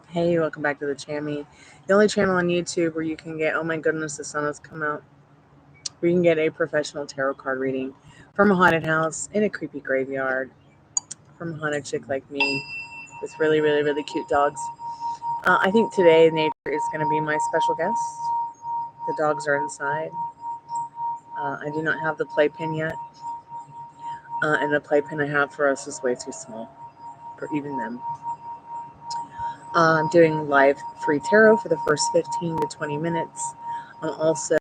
Hey, welcome back to the Chammy, the only channel on YouTube where you can get, oh my goodness, the sun has come out, where you can get a professional tarot card reading from a haunted house in a creepy graveyard from a haunted chick like me with really, really, really cute dogs. I think today nature is going to be my special guest. The dogs are inside. I do not have the playpen yet, and the playpen I have for us is way too small for even them. I'm doing live free tarot for the first 15 to 20 minutes. I'm also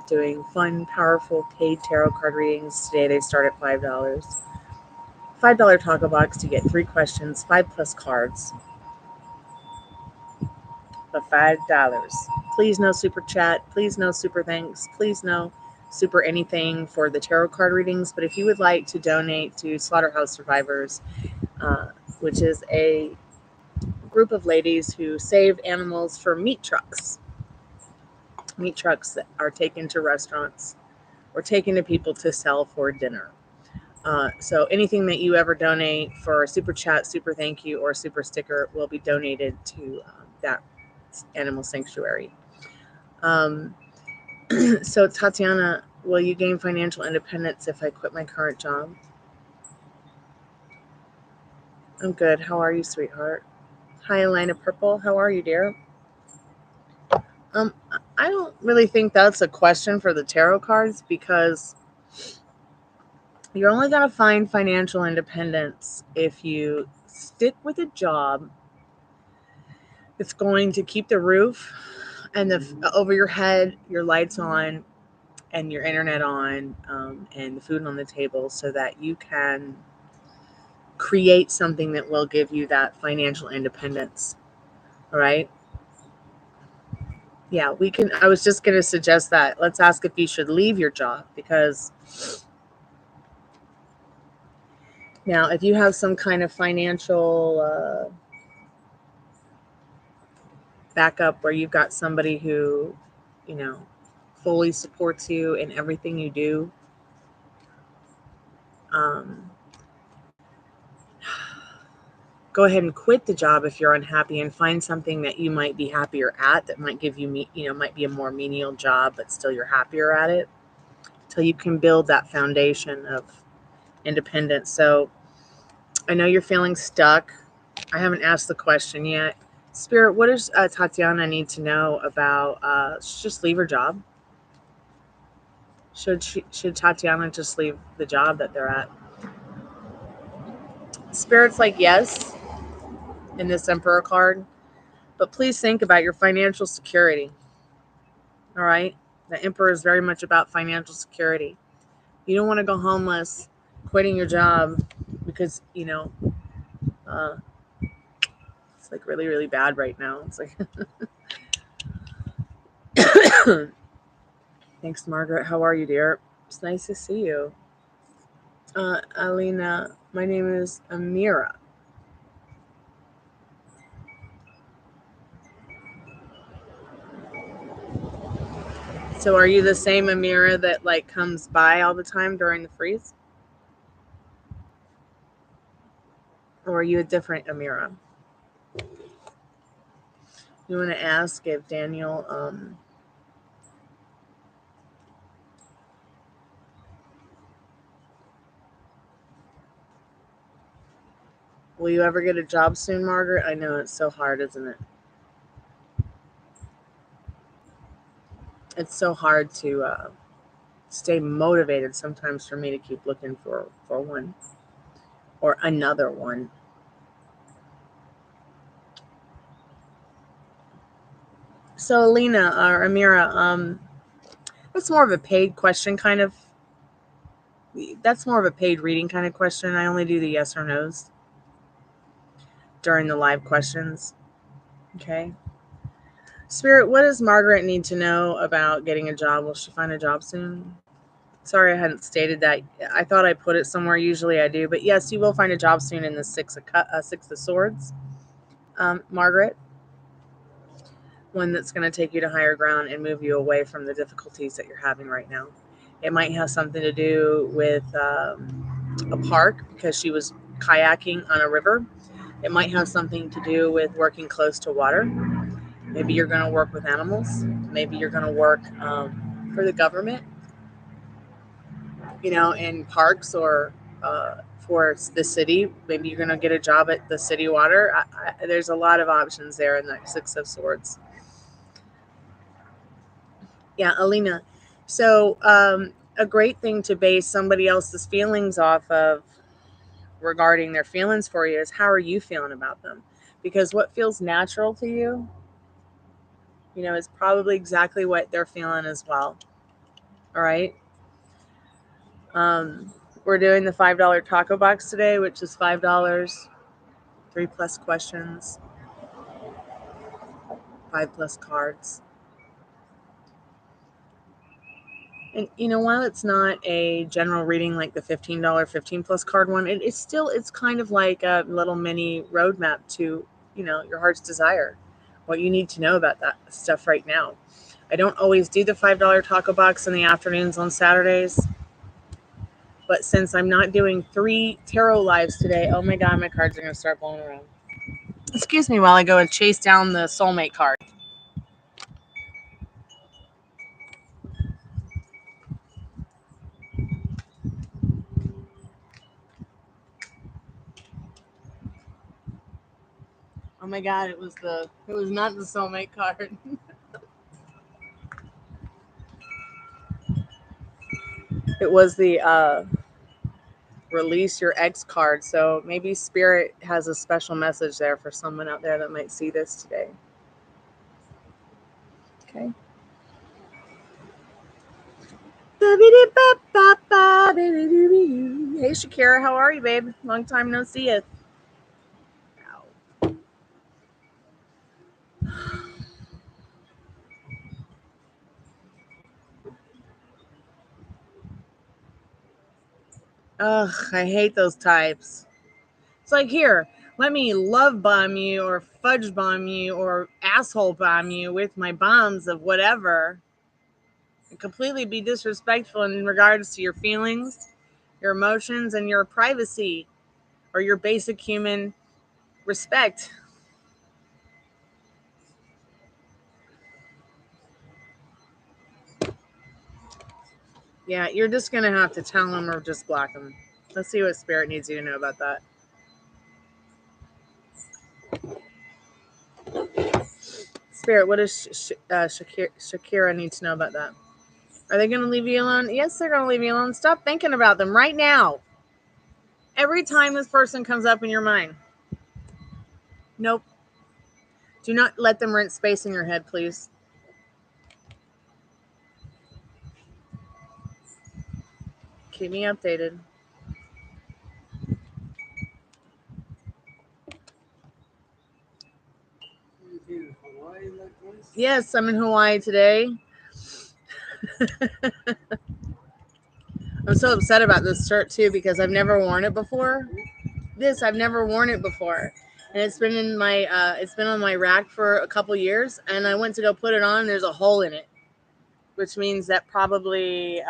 doing fun, powerful, paid tarot card readings. Today they start at $5. $5 taco box to get 3 questions, 5+ cards. For $5. Please no super chat. Please no super thanks. Please no super anything for the tarot card readings. But if you would like to donate to Slaughterhouse Survivors, which is a group of ladies who save animals for meat trucks that are taken to restaurants or taken to people to sell for dinner. So anything that you ever donate for a super chat, super thank you, or super sticker will be donated to that animal sanctuary. So Tatiana, will you gain financial independence if I quit my current job? I'm good. How are you, sweetheart? Hi, Elena Purple. How are you, dear? I don't really think that's a question for the tarot cards, because you're only going to find financial independence if you stick with a job that's going to keep the roof and over your head, your lights on, and your internet on, and the food on the table, so that you can create something that will give you that financial independence. All right? Yeah, we can. I was just going to suggest that. Let's ask if you should leave your job, because now if you have some kind of financial backup where you've got somebody who, fully supports you in everything you do, go ahead and quit the job if you're unhappy and find something that you might be happier at, that might give you, might be a more menial job, but still you're happier at it, till you can build that foundation of independence. So I know you're feeling stuck. I haven't asked the question yet. Spirit, what does Tatiana need to know about just leave her job? Should Tatiana just leave the job that they're at? Spirit's like yes in this Emperor card, but please think about your financial security. All right? The Emperor is very much about financial security. You don't want to go homeless, quitting your job because, it's like really, really bad right now. It's like, thanks, Margaret. How are you, dear? It's nice to see you. Alina, my name is Amira. So are you the same Amira that comes by all the time during the freeze? Or are you a different Amira? You want to ask if Daniel will you ever get a job soon, Margaret? I know it's so hard, isn't it? It's so hard to stay motivated sometimes for me to keep looking for one or another one. So Alina or Amira, that's more of a paid question, kind of. That's more of a paid reading kind of question. I only do the yes or no's during the live questions. Okay. Spirit, what does Margaret need to know about getting a job? Will she find a job soon? Sorry, I hadn't stated that. I thought I put it somewhere. Usually I do. But yes, you will find a job soon in the Six of Swords, Margaret. One that's going to take you to higher ground and move you away from the difficulties that you're having right now. It might have something to do with a park, because she was kayaking on a river. It might have something to do with working close to water. Maybe you're going to work with animals. Maybe you're going to work for the government, in parks or for the city. Maybe you're going to get a job at the city water. There's a lot of options there in the Six of Swords. Yeah, Alina. So a great thing to base somebody else's feelings off of regarding their feelings for you is how are you feeling about them? Because what feels natural to you, is probably exactly what they're feeling as well. All right. We're doing the $5 taco box today, which is $5, 3+ questions, 5+ cards. And while it's not a general reading like the $15 15+ card one, it's kind of like a little mini roadmap to your heart's desire, what you need to know about that stuff right now. I don't always do the $5 taco box in the afternoons on Saturdays, but since I'm not doing 3 tarot lives today, oh my god, my cards are going to start blowing around. Excuse me while I go and chase down the soulmate card. Oh my god, it was not the soulmate card. It was the release your ex card. So maybe Spirit has a special message there for someone out there that might see this today. Okay. Hey Shakira, how are you, babe? Long time no see you. Ugh, I hate those types. It's like, here, let me love bomb you or fudge bomb you or asshole bomb you with my bombs of whatever. And completely be disrespectful in regards to your feelings, your emotions, and your privacy or your basic human respect. Yeah, you're just going to have to tell them or just block them. Let's see what Spirit needs you to know about that. Spirit, what does Shakira need to know about that? Are they going to leave you alone? Yes, they're going to leave you alone. Stop thinking about them right now. Every time this person comes up in your mind. Nope. Do not let them rent space in your head, please. Keep me updated. Yes, I'm in Hawaii today. I'm so upset about this shirt too because I've never worn it before. I've never worn it before, and it's been on my rack for a couple years. And I went to go put it on. There's a hole in it, which means that probably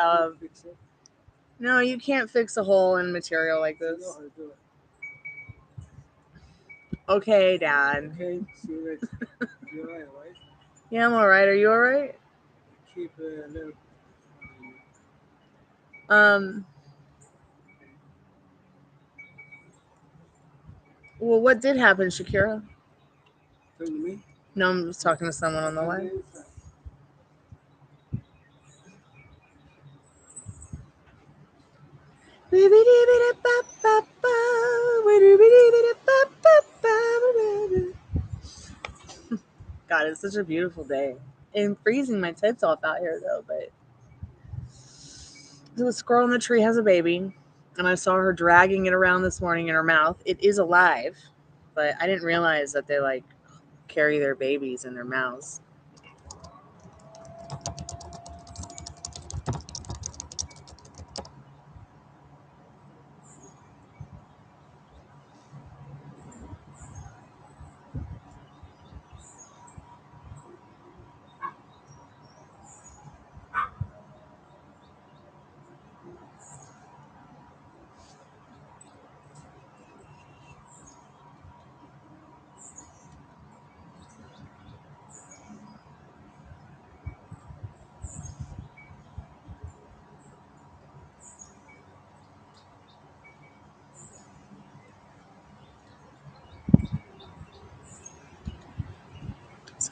no, you can't fix a hole in material like this. Okay, Dad. Okay, see you next. You alright, right? Yeah, I'm all right. Are you all right? Keep a little. Well, what did happen, Shakira? Talking to me? No, I'm just talking to someone on the line. God, it's such a beautiful day. I'm freezing my tits off out here though, but the squirrel in the tree has a baby, and I saw her dragging it around this morning in her mouth. It is alive, but I didn't realize that they carry their babies in their mouths.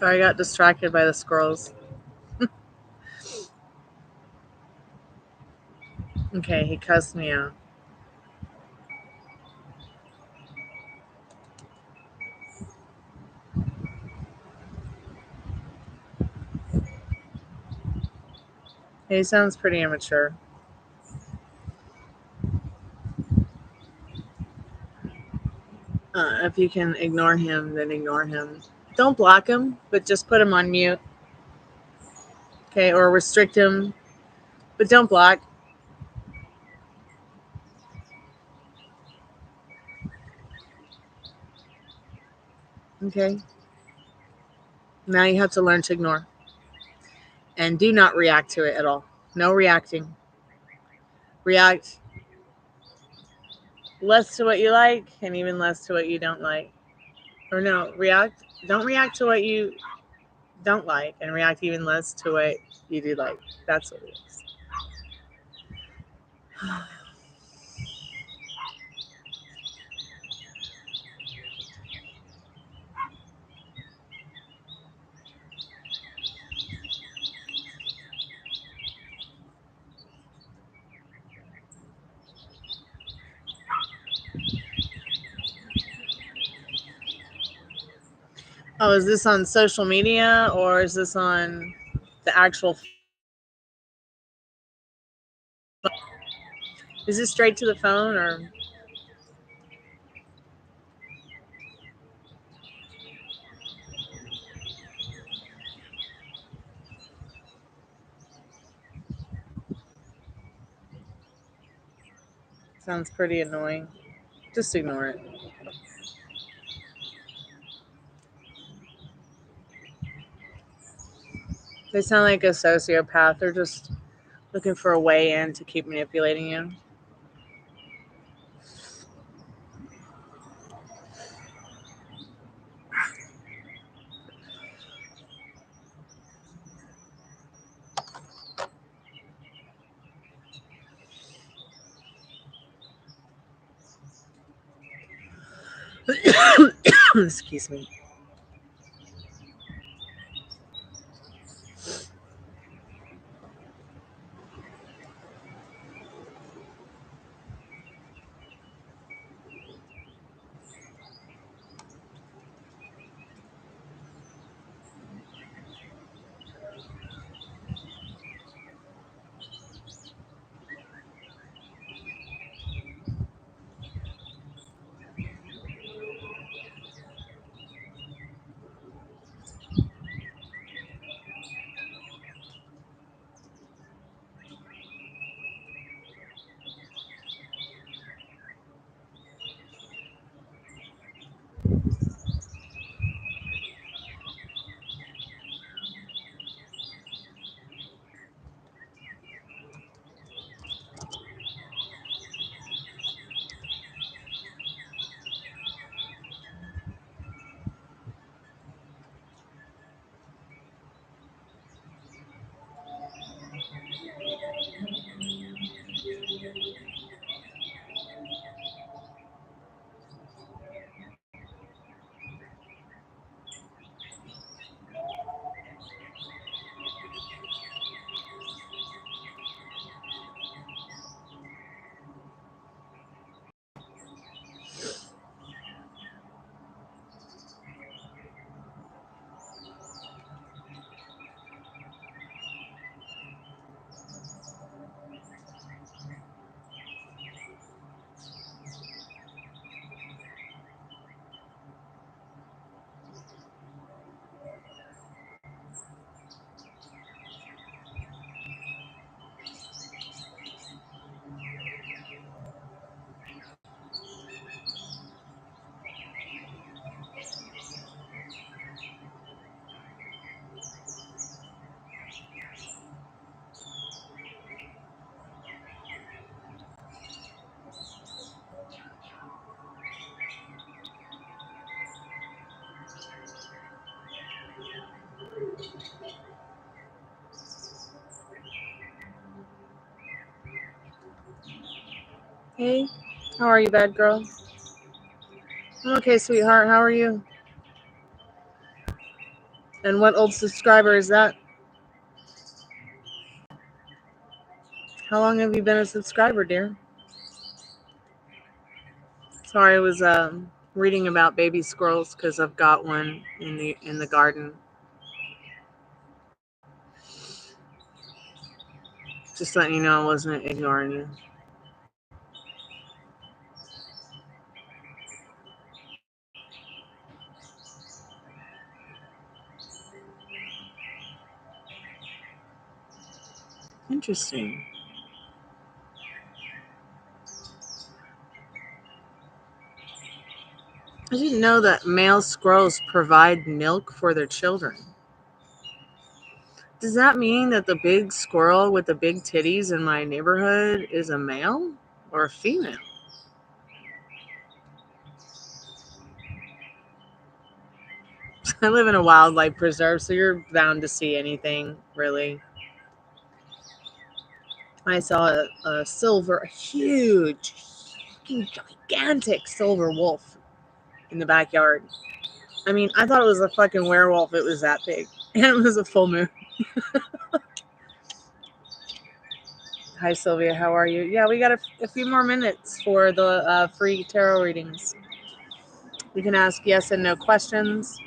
Sorry, I got distracted by the squirrels. Okay, he cussed me out. He sounds pretty immature. If you can ignore him, then ignore him. Don't block him, but just put him on mute. Okay, or restrict him, but don't block. Okay. Now you have to learn to ignore. And do not react to it at all. No reacting. React less to what you like and even less to what you don't like. Or no, don't react to what you don't like and react even less to what you do like. That's what it is. Oh, is this on social media or is this on the actual? Is this straight to the phone or? Sounds pretty annoying. Just ignore it. They sound like a sociopath. They're just looking for a way in to keep manipulating you. Excuse me. Hey, how are you, bad girl? I'm okay, sweetheart. How are you? And what old subscriber is that? How long have you been a subscriber, dear? Sorry, I was reading about baby squirrels because I've got one in the garden. Just letting you know I wasn't ignoring you. Interesting. I didn't know that male squirrels provide milk for their children. Does that mean that the big squirrel with the big titties in my neighborhood is a male or a female? I live in a wildlife preserve, so you're bound to see anything, really. I saw a huge, fucking gigantic silver wolf in the backyard. I mean, I thought it was a fucking werewolf. It was that big. And it was a full moon. Hi, Sylvia. How are you? Yeah, we got a few more minutes for the free tarot readings. We can ask yes and no questions.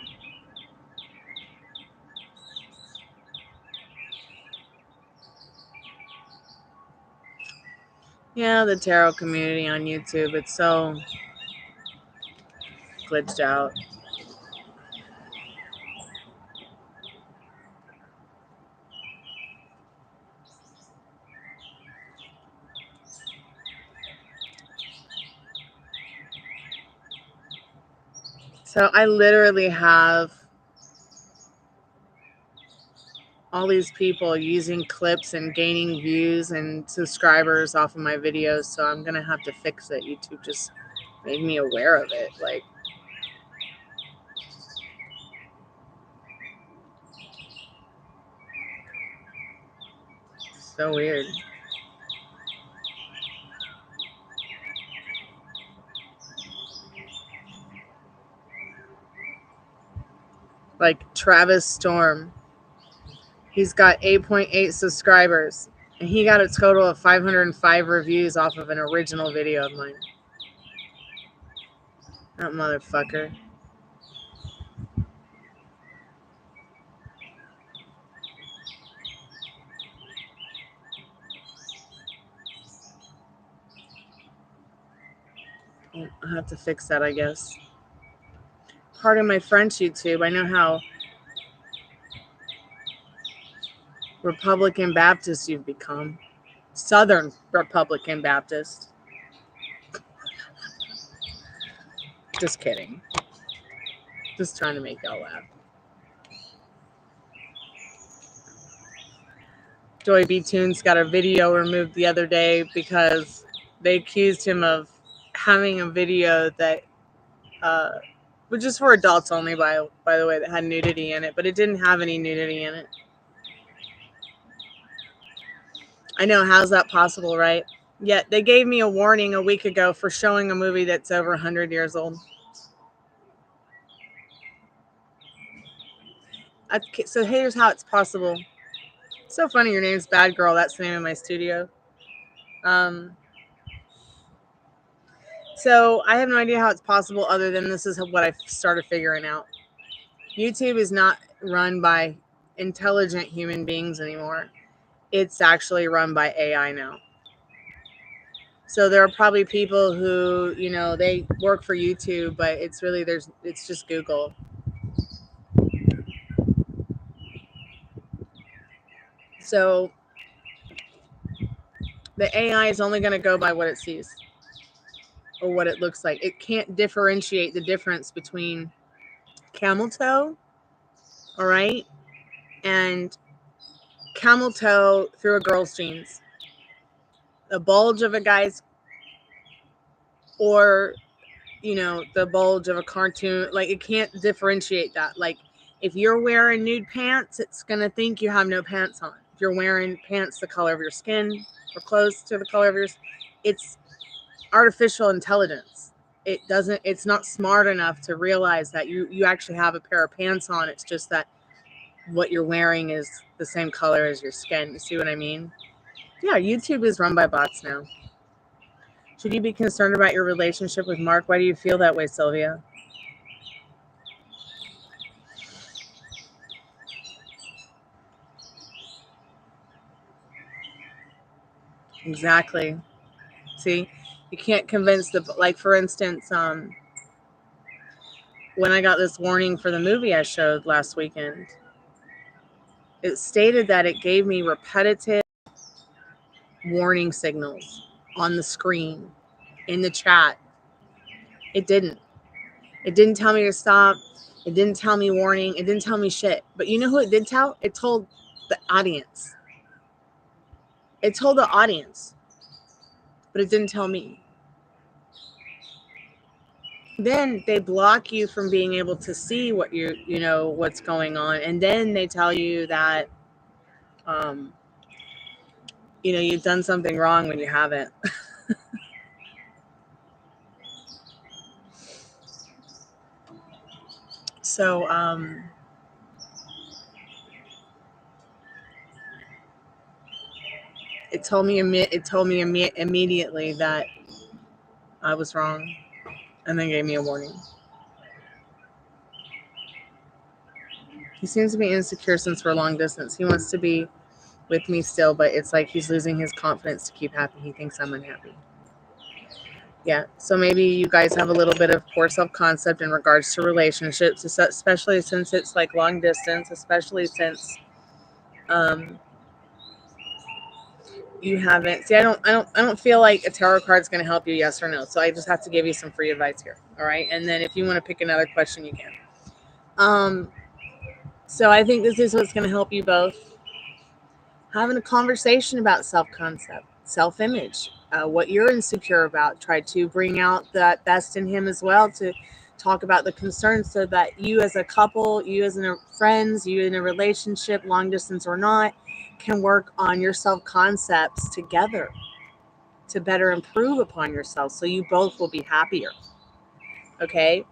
Yeah, the tarot community on YouTube, it's so glitched out. So I literally have all these people using clips and gaining views and subscribers off of my videos, so I'm gonna have to fix it. YouTube just made me aware of it. Like, so weird. Like Travis Storm, he's got 8.8 subscribers, and he got a total of 505 reviews off of an original video of mine. That motherfucker. I'll have to fix that, I guess. Pardon my French, YouTube. I know how Republican Baptist you've become. Southern Republican Baptist. Just kidding. Just trying to make y'all laugh. Joy B. Tunes got a video removed the other day because they accused him of having a video that, which is for adults only, by the way, that had nudity in it, but it didn't have any nudity in it. I know, how's that possible, right? Yet they gave me a warning a week ago for showing a movie that's over 100 years old. So here's how it's possible. So funny, your name's Bad Girl. That's the name of my studio. So I have no idea how it's possible other than this is what I started figuring out. YouTube is not run by intelligent human beings anymore. It's actually run by AI now. So there are probably people who, they work for YouTube, but it's really, it's just Google. So the AI is only going to go by what it sees or what it looks like. It can't differentiate the difference between camel toe, all right, and camel toe through a girl's jeans, the bulge of a guy's, or the bulge of a cartoon. Like, it can't differentiate that. Like, if you're wearing nude pants, it's gonna think you have no pants on. If you're wearing pants the color of your skin or clothes to the color of yours, it's artificial intelligence. It's not smart enough to realize that you actually have a pair of pants on. It's just that what you're wearing is the same color as your skin. You see what I mean? Yeah, YouTube is run by bots now. Should you be concerned about your relationship with Mark? Why do you feel that way, Sylvia? Exactly. See, you can't convince like, for instance, when I got this warning for the movie I showed last weekend, it stated that it gave me repetitive warning signals on the screen, in the chat. It didn't. It didn't tell me to stop. It didn't tell me warning. It didn't tell me shit. But you know who it did tell? It told the audience. It told the audience. But it didn't tell me. Then they block you from being able to see what what's going on. And then they tell you that, you've done something wrong when you haven't. So, it told me immediately that I was wrong, and then gave me a warning. He seems to be insecure since we're long distance. He wants to be with me still, but it's like he's losing his confidence to keep happy. He thinks I'm unhappy. Yeah, so maybe you guys have a little bit of poor self-concept in regards to relationships, especially since it's like long distance, especially since you haven't. See, I don't feel like a tarot card's going to help you, yes or no. So I just have to give you some free advice here, all right? And then if you want to pick another question, you can. So I think this is what's going to help you both. Having a conversation about self-concept, self-image, what you're insecure about. Try to bring out that best in him as well, to talk about the concerns, so that you as a couple, you as friends, you in a relationship, long distance or not, can work on your self-concepts together to better improve upon yourself, so you both will be happier. Okay?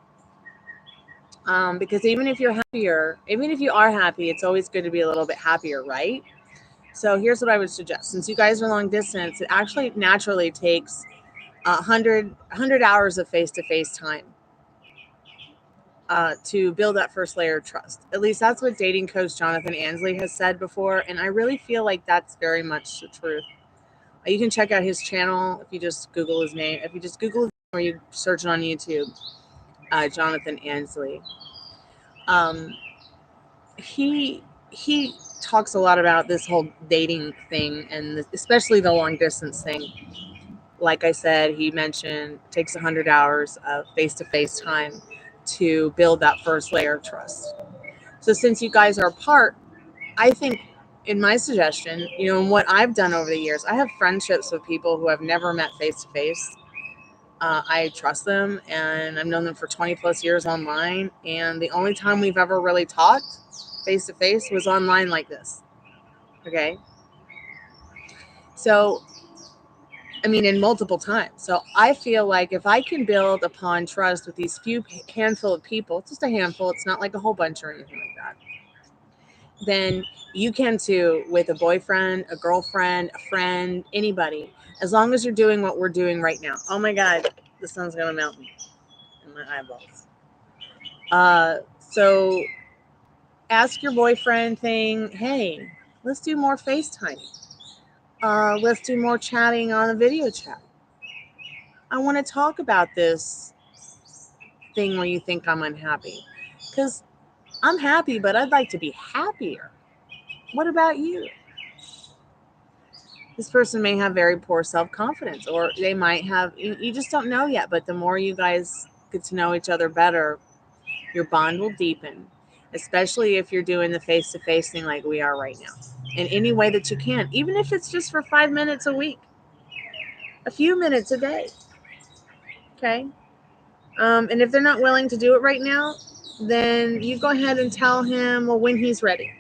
Because even if you are happy, it's always good to be a little bit happier, right? So here's what I would suggest. Since you guys are long distance, it actually naturally takes 100 hours of face-to-face time to build that first layer of trust. At least that's what dating coach Jonathan Ansley has said before, and I really feel like that's very much the truth. You can check out his channel if you just Google his name. If you just Google his name or you search it on YouTube, Jonathan Ansley. He talks a lot about this whole dating thing, and especially the long distance thing. Like I said, he mentioned it takes 100 hours of face-to-face time to build that first layer of trust. So since you guys are apart, I think, in my suggestion, and what I've done over the years, I have friendships with people who I've never met face-to-face. I trust them, and I've known them for 20 plus years online. And the only time we've ever really talked face to face was online like this. Okay. So, I mean, in multiple times. So I feel like if I can build upon trust with these few handful of people, just a handful, it's not like a whole bunch or anything like that, then you can too with a boyfriend, a girlfriend, a friend, anybody, as long as you're doing what we're doing right now. Oh my God, the sun's going to melt me in my eyeballs. So ask your boyfriend thing, hey, let's do more FaceTime. Let's do more chatting on a video chat. I want to talk about this thing where you think I'm unhappy. Because I'm happy, but I'd like to be happier. What about you? This person may have very poor self-confidence, or they might have, you just don't know yet. But the more you guys get to know each other better, your bond will deepen, especially if you're doing the face-to-face thing like we are right now, in any way that you can, even if it's just for 5 minutes a week, a few minutes a day. Okay. And if they're not willing to do it right now, then you go ahead and tell him, well, when he's ready,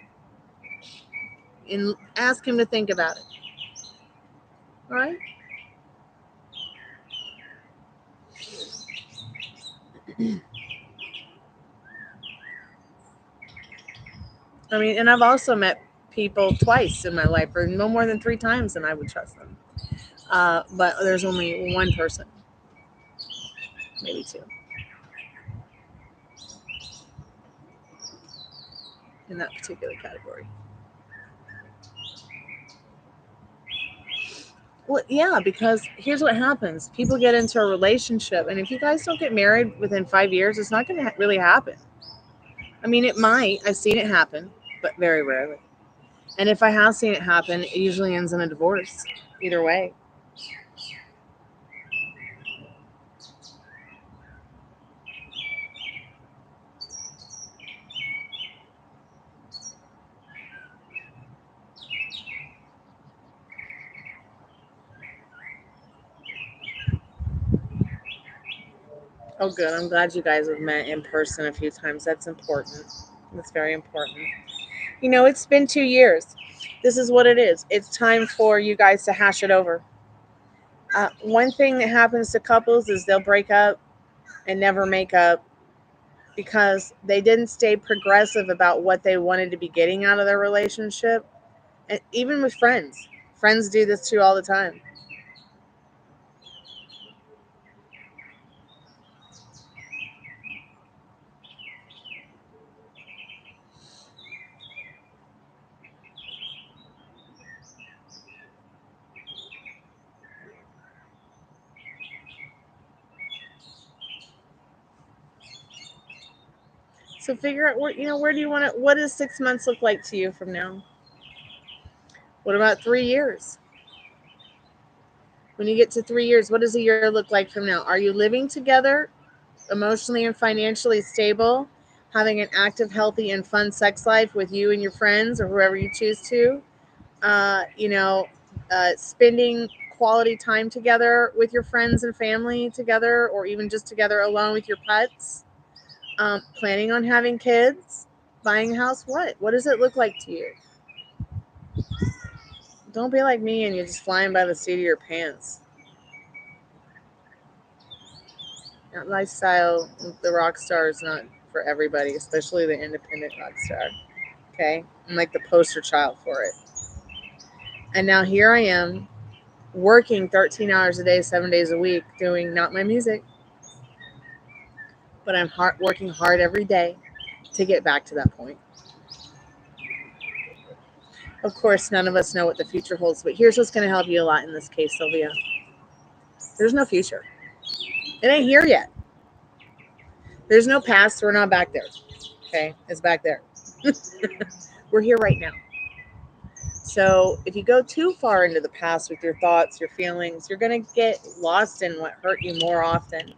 and ask him to think about it. All right. I mean, and I've also met people twice in my life, or no more than 3 times, and I would trust them. But there's only one person, maybe 2, in that particular category. Well, yeah, because here's what happens. People get into a relationship, and if you guys don't get married within 5 years, it's not going to really happen. I mean, it might. I've seen it happen, but very rarely. And if I have seen it happen, it usually ends in a divorce. Either way. Oh, good. I'm glad you guys have met in person a few times. That's important. That's very important. You know, it's been 2 years. This is what it is. It's time for you guys to hash it over. One thing that happens to couples is they'll break up and never make up because they didn't stay progressive about what they wanted to be getting out of their relationship. And even with friends, friends do this too all the time. So figure out where do you want to, what does 6 months look like to you from now? What about 3 years? When you get to 3 years, what does a year look like from now? Are you living together, emotionally and financially stable, having an active, healthy, and fun sex life with you and your friends or whoever you choose to? You know, spending quality time together with your friends and family together, or even just together alone with your pets. Planning on having kids, buying a house. What does it look like to you? Don't be like me and you're just flying by the seat of your pants. That lifestyle, the rock star is not for everybody, especially the independent rock star. Okay, I'm like the poster child for it. And now here I am, working 13 hours a day, 7 days a week, doing not my music, but I'm working hard every day to get back to that point. Of course, none of us know what the future holds, but here's what's going to help you a lot in this case, Sylvia. There's no future. It ain't here yet. There's no past. We're not back there. Okay? It's back there. We're here right now. So if you go too far into the past with your thoughts, your feelings, you're going to get lost in what hurt you more often.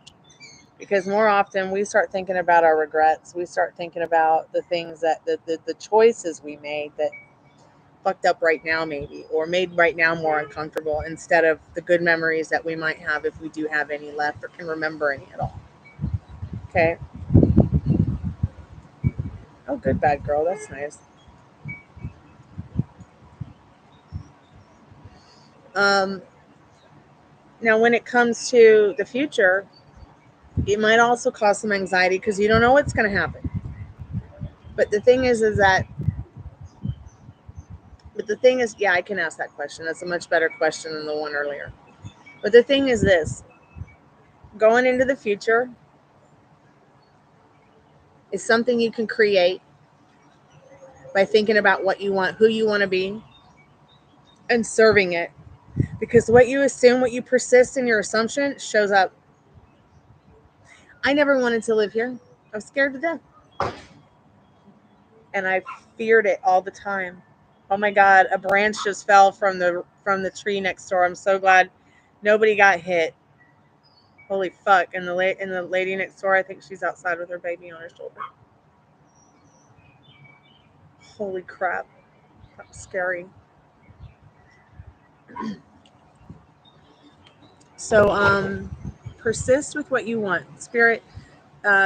Because more often we start thinking about our regrets. We start thinking about the things that the choices we made that fucked up right now, maybe, or made right now more uncomfortable, instead of the good memories that we might have if we do have any left or can remember any at all. Okay. Oh, good, bad girl. That's nice. Um, Now, when it comes to the future, it might also cause some anxiety because you don't know what's going to happen. But the thing is that, but the thing is, yeah, I can ask that question. That's a much better question than the one earlier. But the thing is this, going into the future is something you can create by thinking about what you want, who you want to be, and serving it. Because what you assume, what you persist in your assumption shows up. I never wanted to live here. I was scared to death. And I feared it all the time. Oh my God, a branch just fell from the tree next door. I'm so glad nobody got hit. Holy fuck. And the lady next door, I think she's outside with her baby on her shoulder. Holy crap. That was scary. So persist with what you want. Spirit,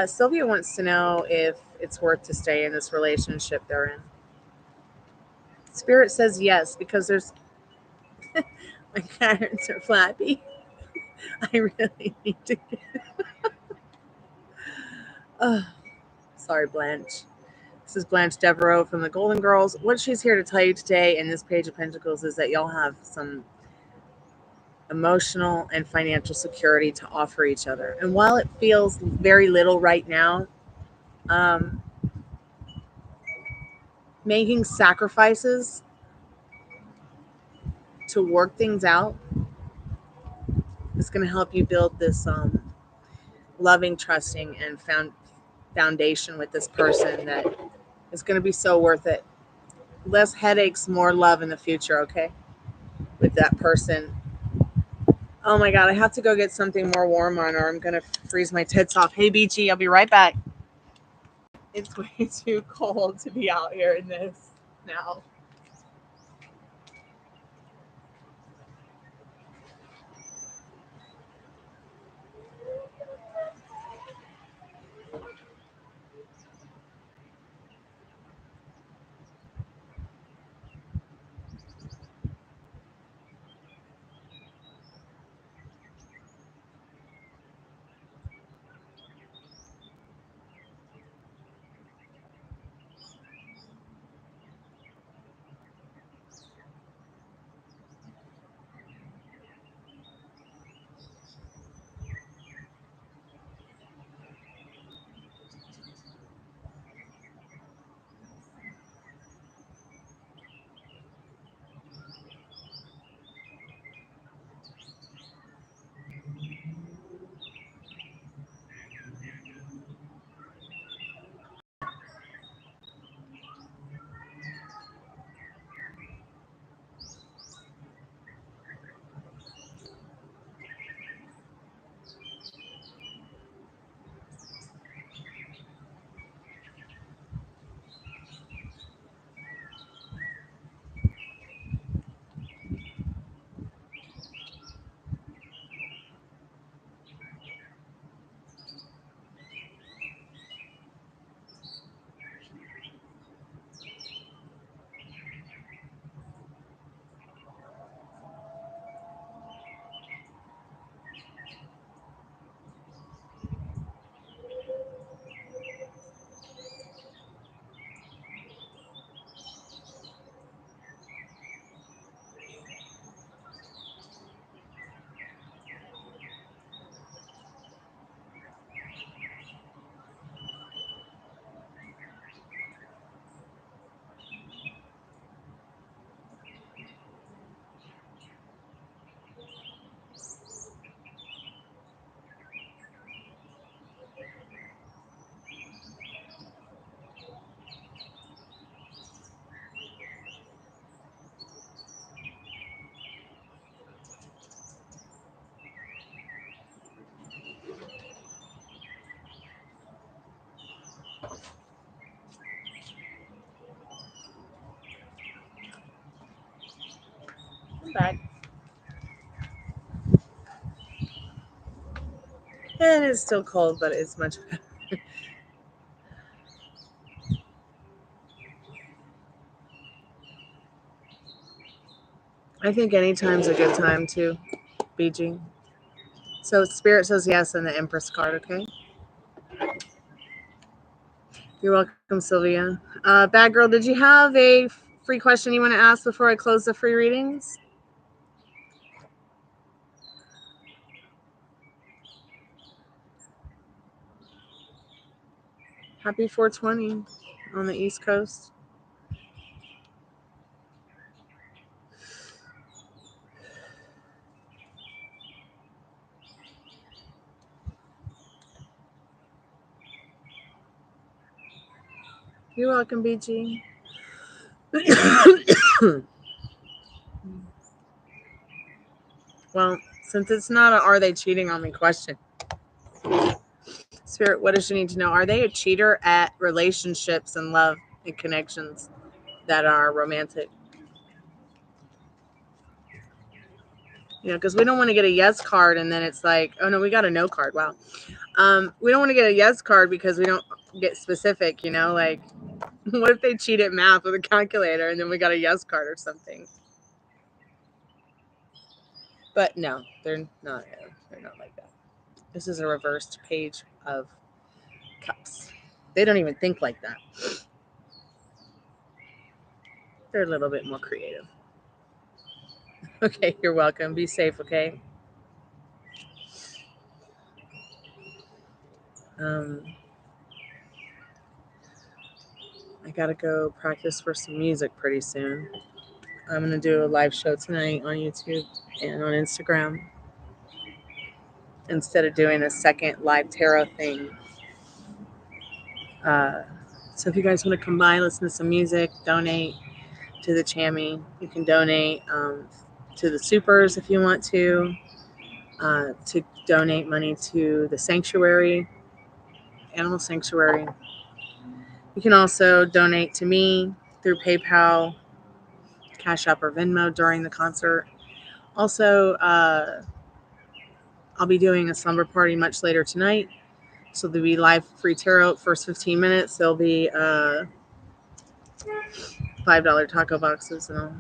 Sylvia wants to know if it's worth to stay in this relationship they're in. Spirit says yes, because there's my parents are flappy. I really need to get sorry, Blanche. This is Blanche Devereaux from the Golden Girls. What she's here to tell you today in this Page of Pentacles is that y'all have some emotional and financial security to offer each other. And while it feels very little right now, making sacrifices to work things out is going to help you build this loving, trusting, and foundation with this person that is going to be so worth it. Less headaches, more love in the future, okay? With that person. Oh my God, I have to go get something more warm on or I'm going to freeze my tits off. Hey, Beachy, I'll be right back. It's way too cold to be out here in this now. I'm back. And it's still cold, but it's much better. I think any time's a good time to BG. So Spirit says yes in the Empress card, okay? You're welcome, Sylvia. Bad Girl, did you have a free question you want to ask before I close the free readings? Happy 420 on the East Coast. You're welcome, BG. Well, since it's not a are they cheating on me question, Spirit, what does she need to know? Are they a cheater at relationships and love and connections that are romantic? You know, because we don't want to get a yes card and then it's like, oh no, we got a no card. Wow. We don't want to get a yes card because we don't get specific, you know, like what if they cheat at math with a calculator and then we got a yes card or something? But no, they're not like that. This is a reversed page of cups. They don't even think like that. They're a little bit more creative. Okay, you're welcome. Be safe, okay? Um, I gotta go practice for some music pretty soon. I'm gonna do a live show tonight on YouTube and on Instagram instead of doing a second live tarot thing. So if you guys want to come by, listen to some music, donate to the Chammy. You can donate to the supers if you want to donate money to the sanctuary, animal sanctuary. You can also donate to me through PayPal, Cash App, or Venmo during the concert. Also, I'll be doing a slumber party much later tonight. So there'll be live free tarot first 15 minutes. There'll be $5 taco boxes and all.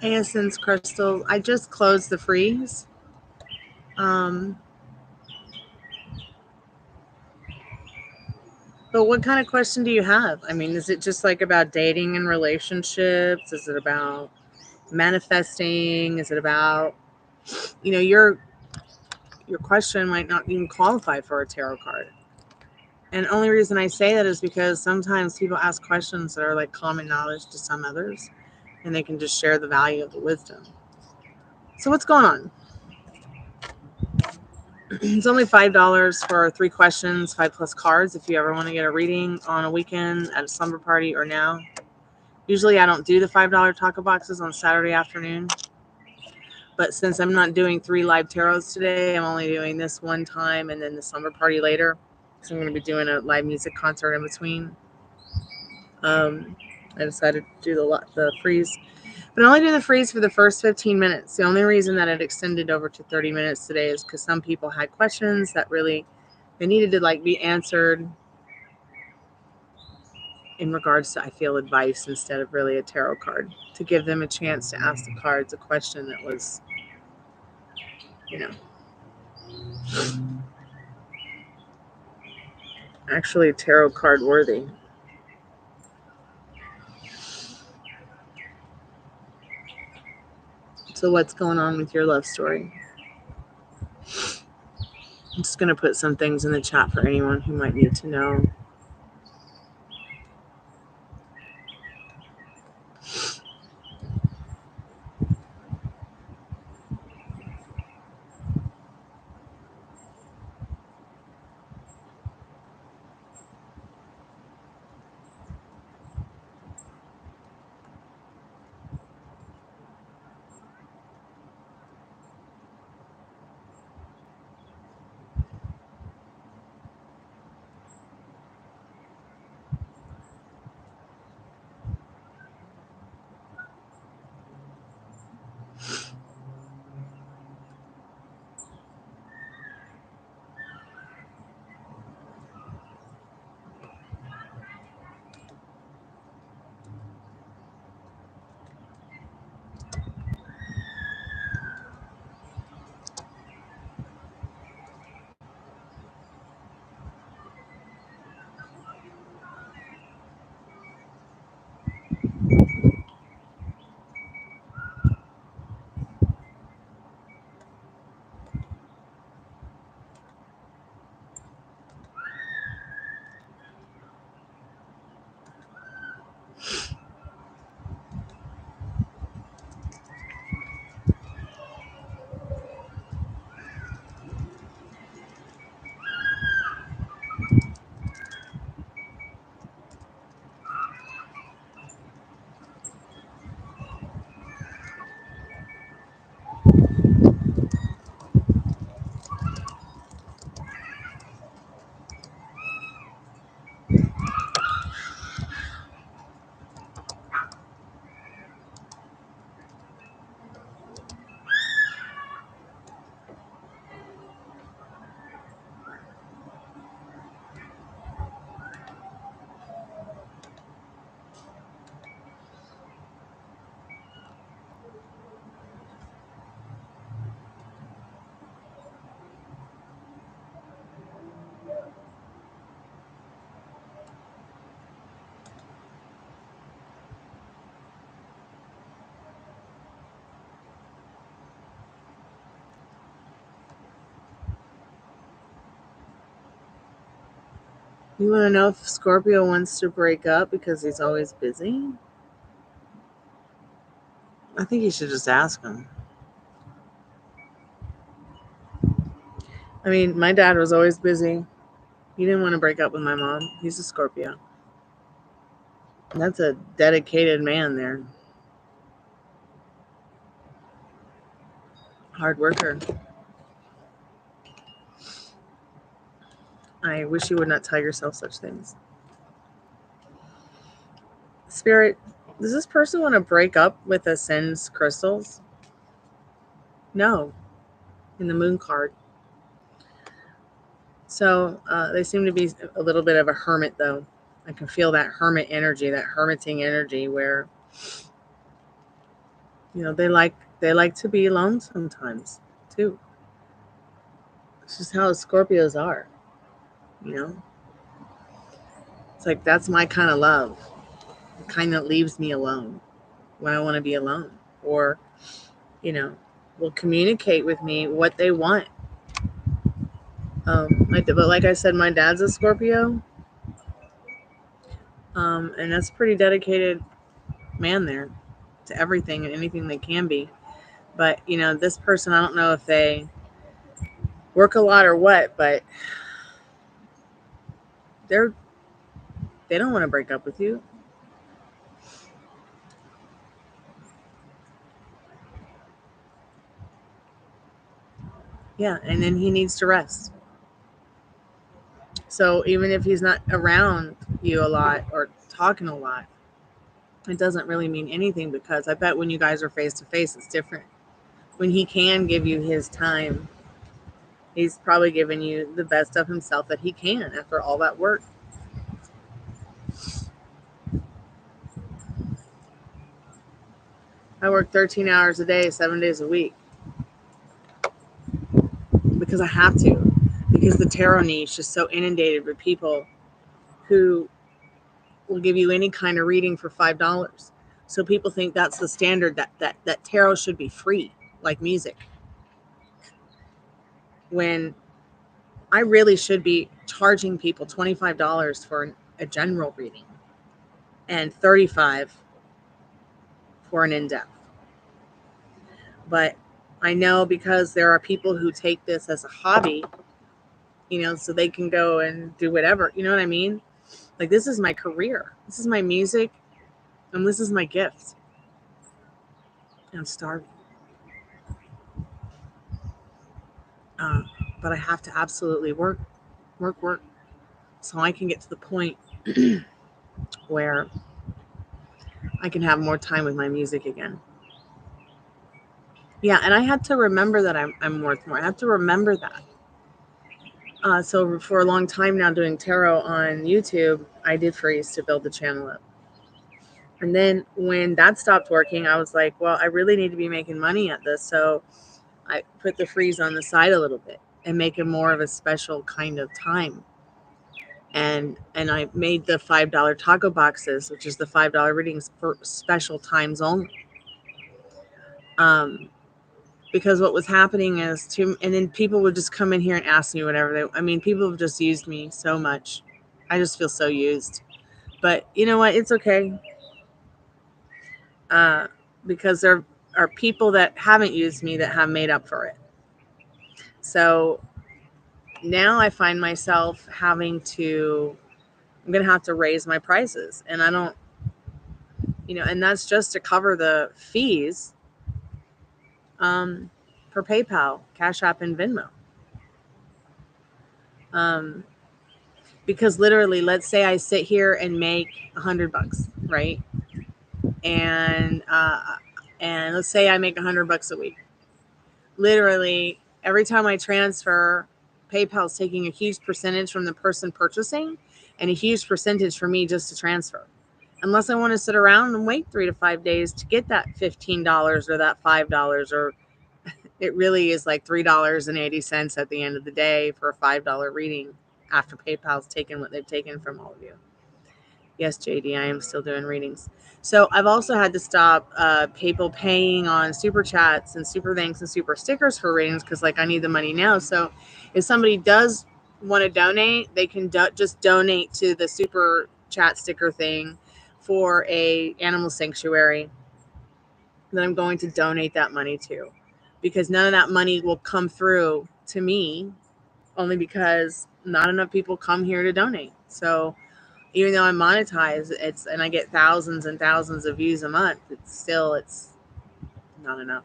Hyacinths, crystals. I just closed the freeze. But what kind of question do you have? I mean, is it just like about dating and relationships? Is it about manifesting? Is it about, your question might not even qualify for a tarot card. And the only reason I say that is because sometimes people ask questions that are like common knowledge to some others, and they can just share the value of the wisdom. So what's going on? It's only $5 for 3 questions, 5+ cards if you ever want to get a reading on a weekend, at a slumber party, or now. Usually I don't do the $5 taco boxes on Saturday afternoon. But since I'm not doing 3 live tarots today, I'm only doing this one time and then the slumber party later. So I'm going to be doing a live music concert in between. I decided to do the freeze. But I only do the freeze for the first 15 minutes. The only reason that it extended over to 30 minutes today is because some people had questions that really they needed to be answered in regards to, I feel, advice instead of really a tarot card, to give them a chance to ask the cards a question that was, actually tarot card worthy. So what's going on with your love story? I'm just going to put some things in the chat for anyone who might need to know. You want to know if Scorpio wants to break up because he's always busy? I think you should just ask him. I mean, my dad was always busy. He didn't want to break up with my mom. He's a Scorpio. That's a dedicated man there. Hard worker. I wish you would not tell yourself such things. Spirit, does this person want to break up with Ascend's crystals? No. In the moon card. So they seem to be a little bit of a hermit, though. I can feel that hermit energy, that hermiting energy, where they like to be alone sometimes too. It's just how Scorpios are. It's like that's my kind of love. The kind that leaves me alone when I want to be alone, or will communicate with me what they want. But like I said, my dad's a Scorpio. And that's a pretty dedicated man there to everything and anything they can be. But, this person, I don't know if they work a lot or what, but they don't want to break up with you. Yeah, and then he needs to rest. So even if he's not around you a lot or talking a lot, it doesn't really mean anything, because I bet when you guys are face to face, it's different. When he can give you his time, he's probably giving you the best of himself that he can after all that work. I work 13 hours a day, 7 days a week, because I have to. Because the tarot niche is so inundated with people who will give you any kind of reading for $5. So people think that's the standard, that tarot should be free, like music. When I really should be charging people $25 for a general reading and $35 for an in-depth. But I know, because there are people who take this as a hobby, so they can go and do whatever. You know what I mean? Like, this is my career. This is my music. And this is my gift. I'm starving. But I have to absolutely work, so I can get to the point where I can have more time with my music again. Yeah, and I had to remember that I'm worth more. I have to remember that. So for a long time now, doing tarot on YouTube, I did freeze to build the channel up. And then when that stopped working, I was like, well, I really need to be making money at this. So I put the freeze on the side a little bit and make it more of a special kind of time. And I made the $5 taco boxes, which is the $5 readings, for special times only. Because what was happening is and then people would just come in here and ask me whatever people have just used me so much. I just feel so used. But you know what? It's okay. Because there are people that haven't used me that have made up for it. So now I find myself I'm going to have to raise my prices. And I don't, and that's just to cover the fees for PayPal, Cash App, and Venmo. Because literally, let's say I sit here and make $100, right? And let's say I make $100 a week. Literally, every time I transfer, PayPal's taking a huge percentage from the person purchasing and a huge percentage for me just to transfer. Unless I want to sit around and wait 3 to 5 days to get that $15 or that $5, or it really is like $3.80 at the end of the day for a $5 reading after PayPal's taken what they've taken from all of you. Yes, JD, I am still doing readings. So I've also had to stop people paying on super chats and super thanks and super stickers for readings, because I need the money now. So if somebody does want to donate, they can just donate to the super chat sticker thing for a animal sanctuary that I'm going to donate that money to, because none of that money will come through to me, only because not enough people come here to donate. So even though I'm monetized, and I get thousands and thousands of views a month, it's not enough.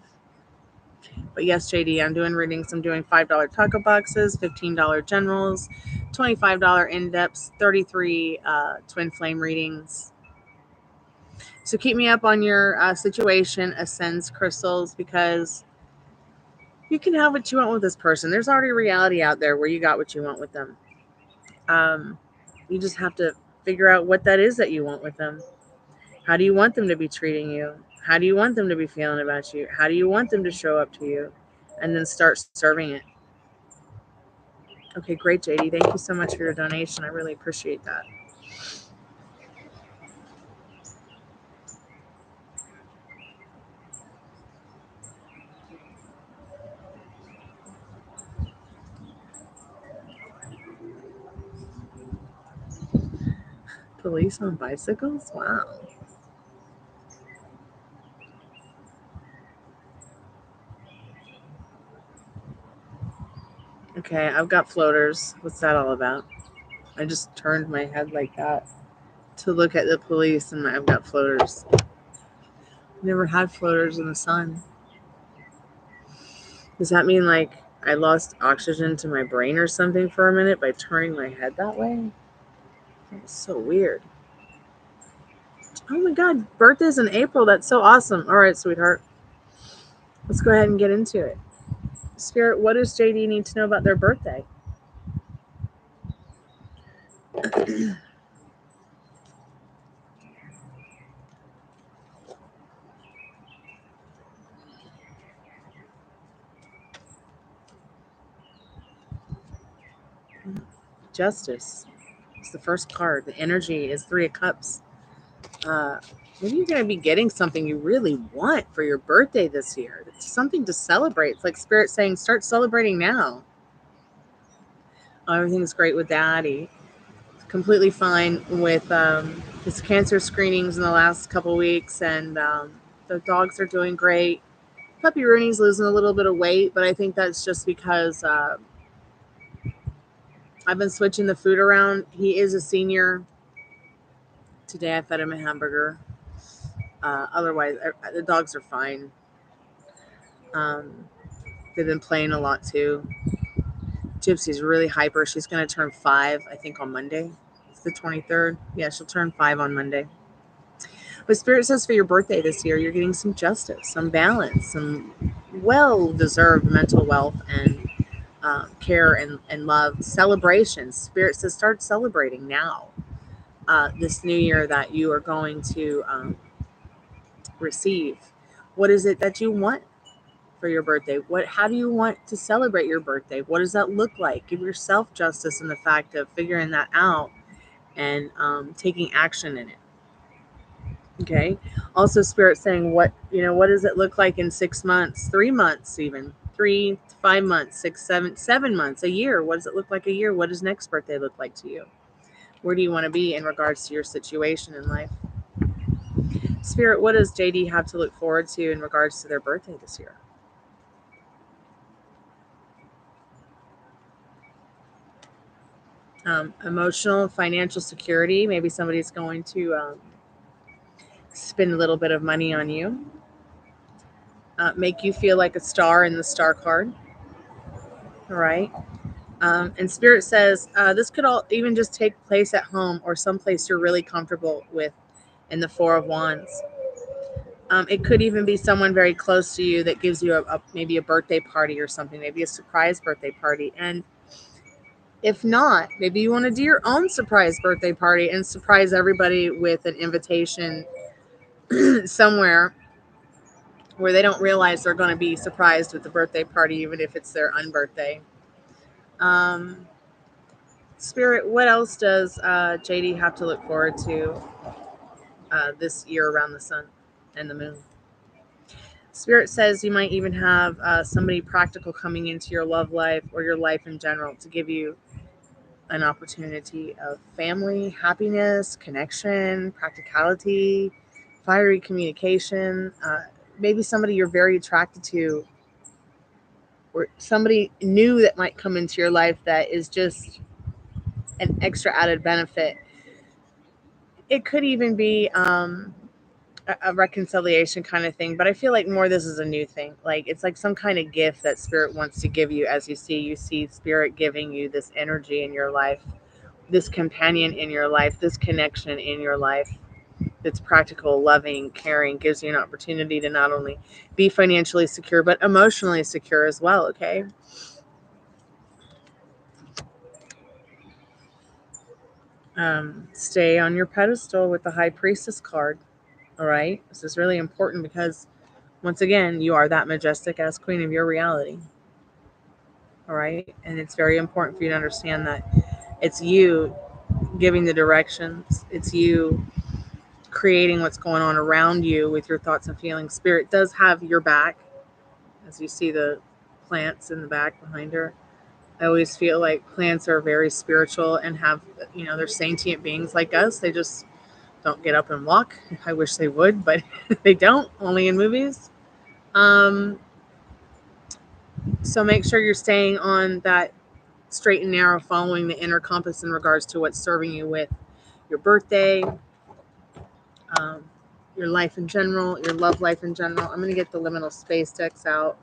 But yes, JD, I'm doing readings. I'm doing $5 taco boxes, $15 generals, $25 in-depths, 33 twin flame readings. So keep me up on your situation, Ascends crystals, because you can have what you want with this person. There's already reality out there where you got what you want with them. You just have to figure out what that is that you want with them. How do you want them to be treating you? How do you want them to be feeling about you? How do you want them to show up to you? And then start serving it. Okay, great, JD. Thank you so much for your donation. I really appreciate that. Police on bicycles? Wow. Okay, I've got floaters. What's that all about? I just turned my head like that to look at the police, and I've got floaters. Never had floaters in the sun. Does that mean like I lost oxygen to my brain or something for a minute by turning my head that way? That's so weird. Oh my God, birthday's in April. That's so awesome. All right, sweetheart. Let's go ahead and get into it. Spirit, what does JD need to know about their birthday? Justice. It's the first card. The energy is 3 of Cups. Maybe you're going to be getting something you really want for your birthday this year. It's something to celebrate. It's like Spirit saying, start celebrating now. Everything's great with Daddy. Completely fine with his cancer screenings in the last couple weeks, and the dogs are doing great. Puppy Rooney's losing a little bit of weight, but I think that's just because I've been switching the food around. He is a senior. Today I fed him a hamburger. Otherwise, the dogs are fine. They've been playing a lot too. Gypsy's really hyper. She's going to turn 5, I think, on Monday. It's the 23rd. Yeah, she'll turn 5 on Monday. But Spirit says for your birthday this year, you're getting some justice, some balance, some well-deserved mental wealth and care and love. Celebrations. Spirit says start celebrating now. This new year that you are going to receive. What is it that you want for your birthday? How do you want to celebrate your birthday? What does that look like? Give yourself justice in the fact of figuring that out and taking action in it. Okay. Also, Spirit saying what does it look like in 6 months, 3 months, even 3 to 5 months, 6, 7 months, a year? What does it look like a year? What does next birthday look like to you? Where do you want to be in regards to your situation in life? Spirit, what does JD have to look forward to in regards to their birthday this year? Emotional, financial security. Maybe somebody's going to spend a little bit of money on you. Make you feel like a star in the star card. All right. And Spirit says this could all even just take place at home or someplace you're really comfortable with in the 4 of Wands. It could even be someone very close to you that gives you maybe a birthday party or something, maybe a surprise birthday party. And if not, maybe you want to do your own surprise birthday party and surprise everybody with an invitation somewhere where they don't realize they're going to be surprised with the birthday party, even if it's their unbirthday. Spirit, what else does JD have to look forward to this year around the sun and the moon? Spirit says you might even have somebody practical coming into your love life or your life in general to give you an opportunity of family, happiness, connection, practicality, fiery communication. Maybe somebody you're very attracted to, or somebody new that might come into your life that is just an extra added benefit. It could even be a reconciliation kind of thing, but I feel like more this is a new thing. Like it's like some kind of gift that spirit wants to give you. As you see spirit giving you this energy in your life, this companion in your life, this connection in your life that's practical, loving, caring, gives you an opportunity to not only be financially secure but emotionally secure as well. Okay. Stay on your pedestal with the High Priestess card. All right, this is really important because once again, you are that majestic as queen of your reality. All right. And it's very important for you to understand that it's you giving the directions, it's you creating what's going on around you with your thoughts and feelings. Spirit does have your back, as you see the plants in the back behind her. I always feel like plants are very spiritual and have, they're sentient beings like us. They just don't get up and walk. I wish they would, but they don't, only in movies. So make sure you're staying on that straight and narrow, following the inner compass in regards to what's serving you with your birthday, um, your life in general, your love life in general. I'm going to get the liminal space decks out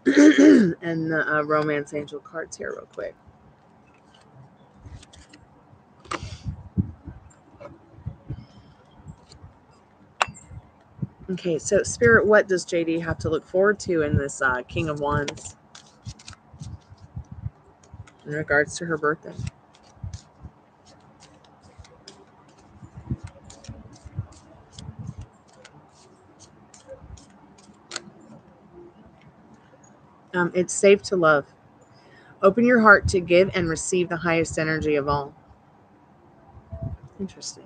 and the romance angel cards here real quick. Okay, so Spirit, what does JD have to look forward to in this King of Wands in regards to her birthday? It's safe to love. Open your heart to give and receive the highest energy of all. Interesting.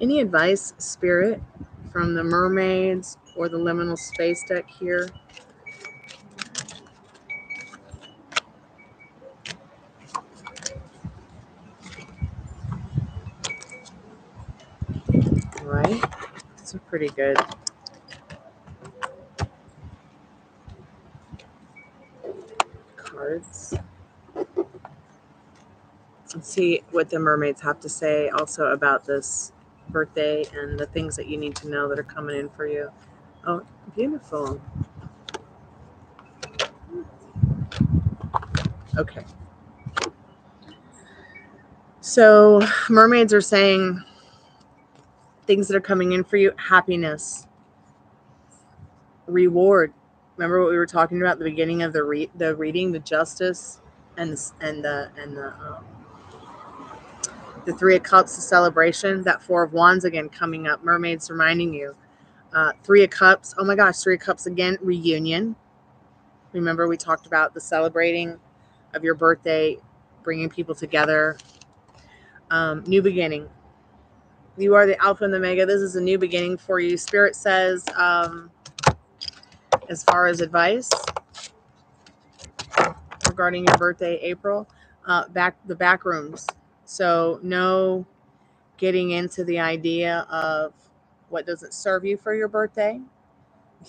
Any advice, Spirit, from the mermaids or the liminal space deck here? Right? These are pretty good. Cards. Let's see what the mermaids have to say also about this birthday and the things that you need to know that are coming in for you. Oh, beautiful. Okay. So mermaids are saying things that are coming in for you: happiness, reward. Remember what we were talking about at the beginning of the reading, the justice and the Three of Cups, the celebration, that Four of Wands again coming up. Mermaids reminding you. Three of Cups. Oh my gosh, Three of Cups again. Reunion. Remember we talked about the celebrating of your birthday, bringing people together. New beginning. You are the Alpha and the Omega. This is a new beginning for you. Spirit says, as far as advice regarding your birthday, April, the back rooms. So no getting into the idea of what doesn't serve you for your birthday.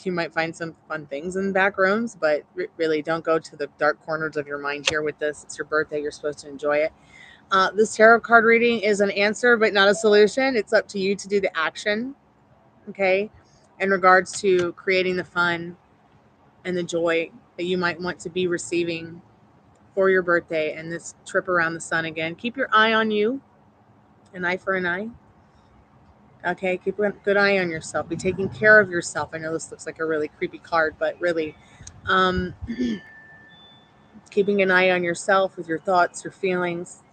You might find some fun things in back rooms, but really don't go to the dark corners of your mind here with this. It's your birthday. You're supposed to enjoy it. This tarot card reading is an answer, but not a solution. It's up to you to do the action, okay, in regards to creating the fun and the joy that you might want to be receiving for your birthday and this trip around the sun again. Keep your eye on you, an eye for an eye. Okay, keep a good eye on yourself. Be taking care of yourself. I know this looks like a really creepy card, but really, keeping an eye on yourself with your thoughts, your feelings,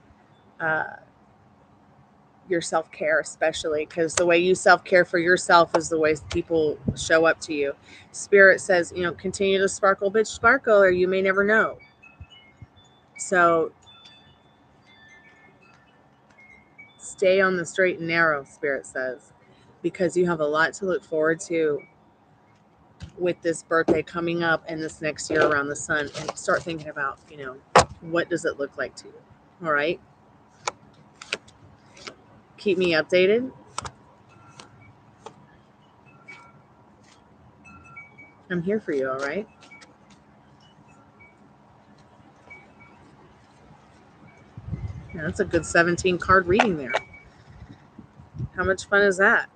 your self-care, especially because the way you self-care for yourself is the way people show up to you. Spirit says, you know, continue to sparkle, bitch, sparkle, or you may never know. So stay on the straight and narrow, Spirit says, because you have a lot to look forward to with this birthday coming up and this next year around the sun. And start thinking about, you know, what does it look like to you? All right. Keep me updated. I'm here for you, all right? Yeah, that's a good 17 card reading there. How much fun is that?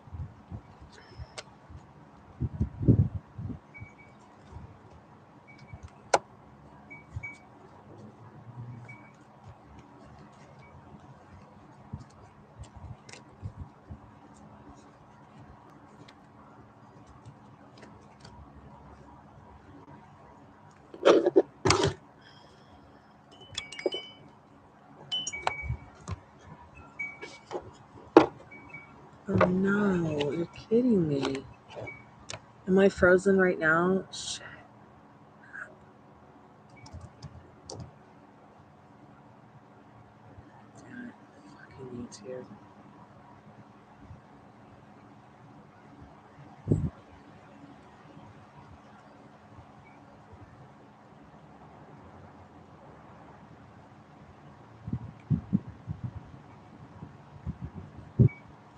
Oh no, you're kidding me. Am I frozen right now? Shit. Damn it. Fucking YouTube.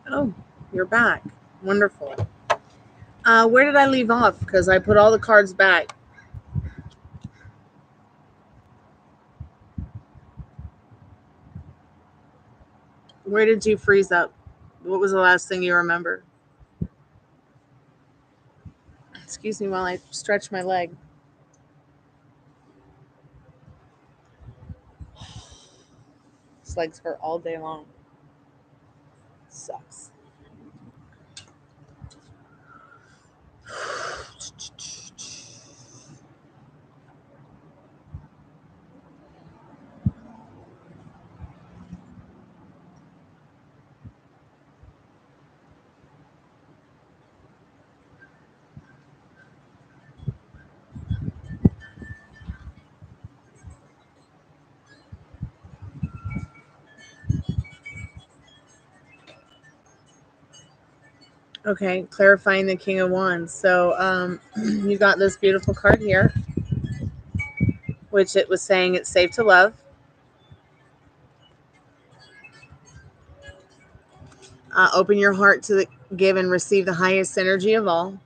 Oh, you're back. Wonderful. Where did I leave off? Because I put all the cards back. Where did you freeze up? What was the last thing you remember? Excuse me while I stretch my leg. This legs hurt all day long. Sucks. Okay, clarifying the King of Wands. So you got this beautiful card here, which it was saying it's safe to love. Open your heart to give and receive the highest energy of all.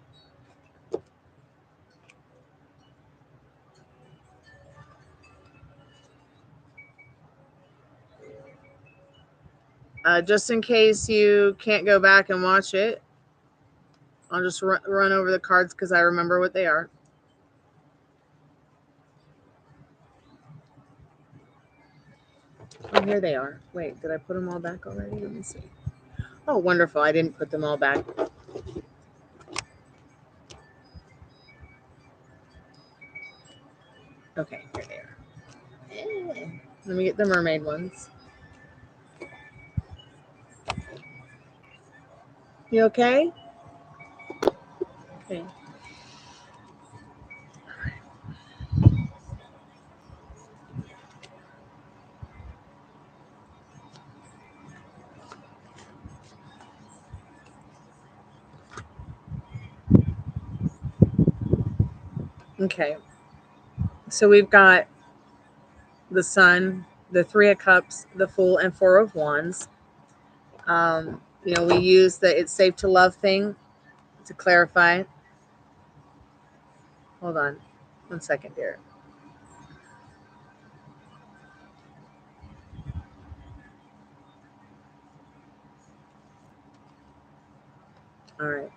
Just in case you can't go back and watch it, I'll just run over the cards because I remember what they are. Oh, here they are. Wait, did I put them all back already? Let me see. Oh, wonderful. I didn't put them all back. Okay, here they are. Let me get the mermaid ones. You okay? Okay. Okay. So we've got the Sun, the Three of Cups, the Fool, and Four of Wands. You know, we use the it's safe to love thing to clarify. Hold on 1 second, dear. All right.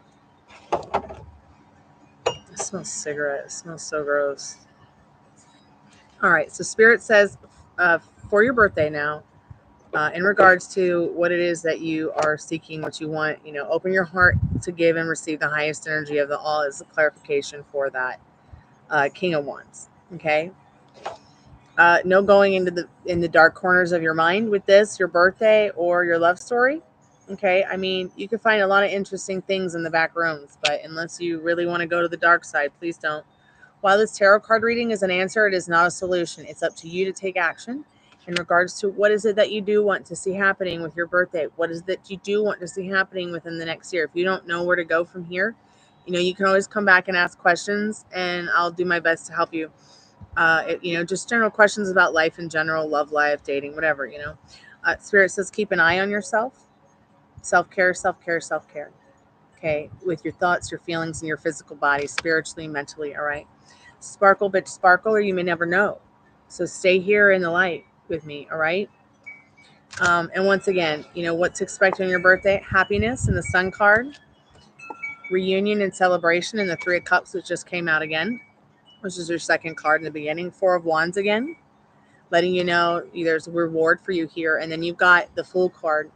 It smells cigarette. It smells so gross. All right. So Spirit says for your birthday now, in regards to what it is that you are seeking, what you want, you know, open your heart to give and receive the highest energy of the all is a clarification for that King of Wands. Okay. No going into the dark corners of your mind with this, your birthday or your love story. Okay, I mean, you can find a lot of interesting things in the back rooms, but unless you really want to go to the dark side, please don't. While this tarot card reading is an answer, it is not a solution. It's up to you to take action in regards to what is it that you do want to see happening with your birthday. What is it that you do want to see happening within the next year? If you don't know where to go from here, you can always come back and ask questions, and I'll do my best to help you. Just general questions about life in general, love life, dating, whatever. Spirit says keep an eye on yourself. Self-care, self-care, self-care. Okay, with your thoughts, your feelings, and your physical body, spiritually, mentally. All right. Sparkle, bitch, sparkle, or you may never know. So stay here in the light with me. All right. And once again, what to expect on your birthday: happiness in the Sun card, reunion and celebration in the Three of Cups, which just came out again, which is your second card in the beginning. Four of Wands again, letting you know there's a reward for you here, and then you've got the Fool card,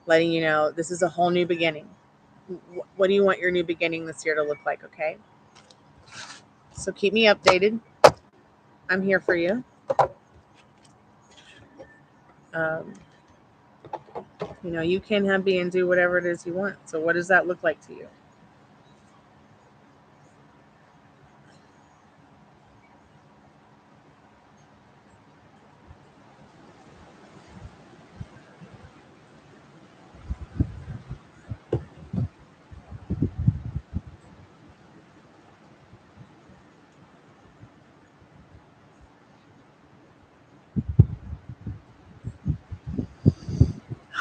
letting you know this is a whole new beginning. What do you want your new beginning this year to look like? Okay. So keep me updated. I'm here for you. Um, you can be and do whatever it is you want. So what does that look like to you?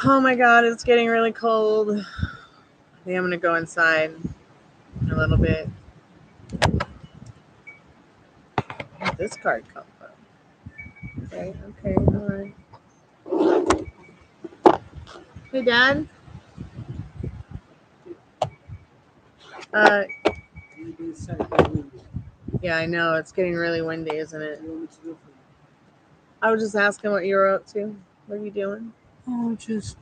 Oh my God, it's getting really cold. I think I'm going to go inside a little bit. Where did this card come from? Okay, all right. Hey, Dad. Uh, Maybe inside the window. yeah, I know. It's getting really windy, isn't it? What do you want me to do for you? I was just asking what you were up to. What are you doing? Oh, just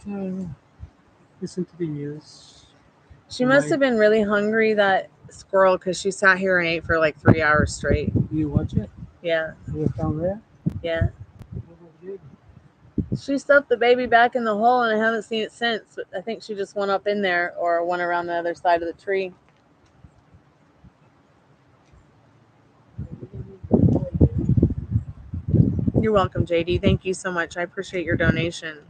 listen to the news. She must have been really hungry, that squirrel, because she sat here and ate for like 3 hours straight. You watch it? Yeah, You was down there? yeah. What about the baby? She stuffed the baby back in the hole, and I haven't seen it since. But I think she just went up in there or went around the other side of the tree. You're welcome, JD. Thank you so much. I appreciate your donation.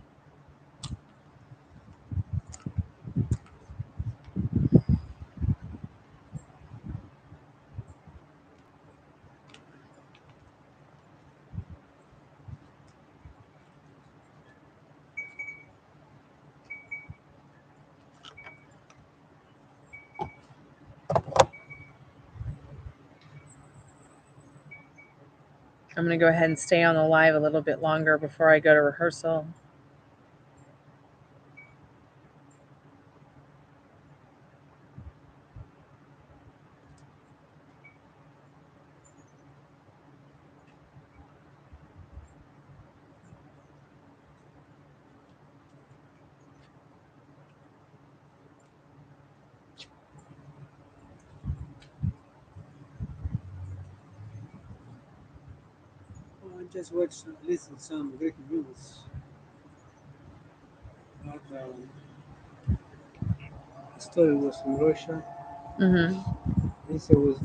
I'm going to go ahead and stay on the live a little bit longer before I go to rehearsal. Oh, I just watched, listen some breaking news. But, the story was from Russia. Mm-hmm. This was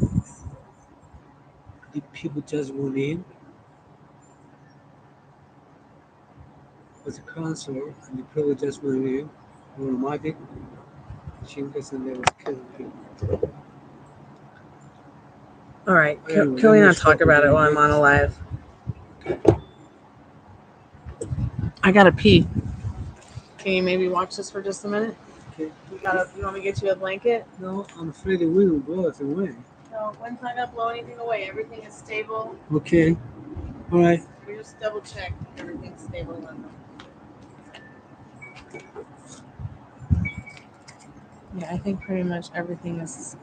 the people just went in. It was a concert, and the people just went in. Automatic chinkas, and they was killing people. All right. Anyway, Can let we me not stop talk about it while I'm on a again. live? I got to pee. Can you maybe watch this for just a minute? Okay. You want me to get you a blanket? No, I'm afraid the wind will blow us away. No, wind's not going to blow anything away. Everything is stable. Okay. All right. We just double check everything's stable. Yeah, I think pretty much everything is.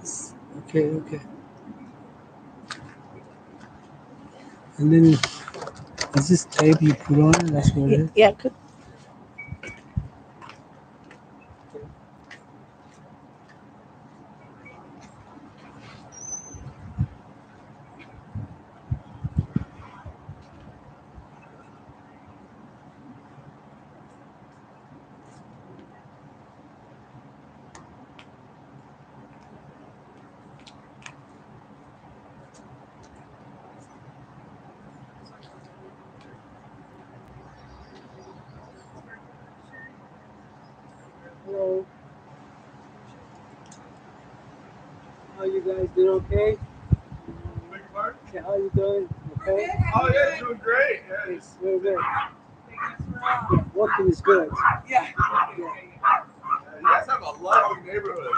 Okay. Okay. And then is this tape you put on it? That's what it is. Yeah. Hello. How you guys doing? Okay. Yeah, how you doing? Okay. Oh yeah, you're doing great. Yeah, It's very good. Yeah, working is good. yeah. Yeah. You guys have a lovely neighborhood.